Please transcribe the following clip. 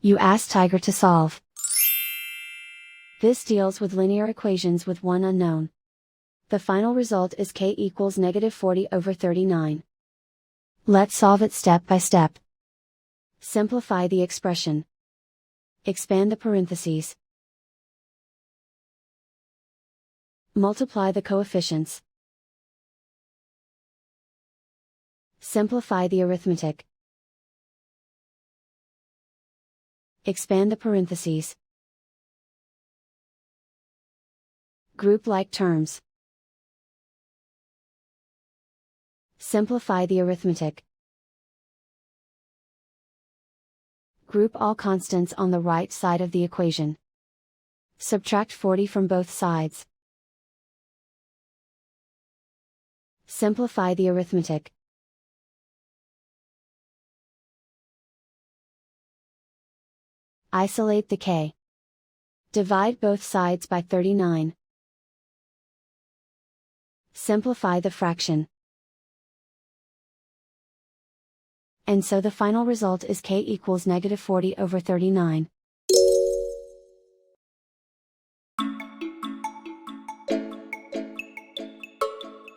You ask Tiger to solve. This deals with linear equations with one unknown. The final result is k equals -40/39. Let's solve it step by step. Simplify the expression. Expand the parentheses. Multiply the coefficients. Simplify the arithmetic. Expand the parentheses. Group like terms. Simplify the arithmetic. Group all constants on the right side of the equation. Subtract 40 from both sides. Simplify the arithmetic. Isolate the k. Divide both sides by 39. Simplify the fraction. And so the final result is k equals -40/39.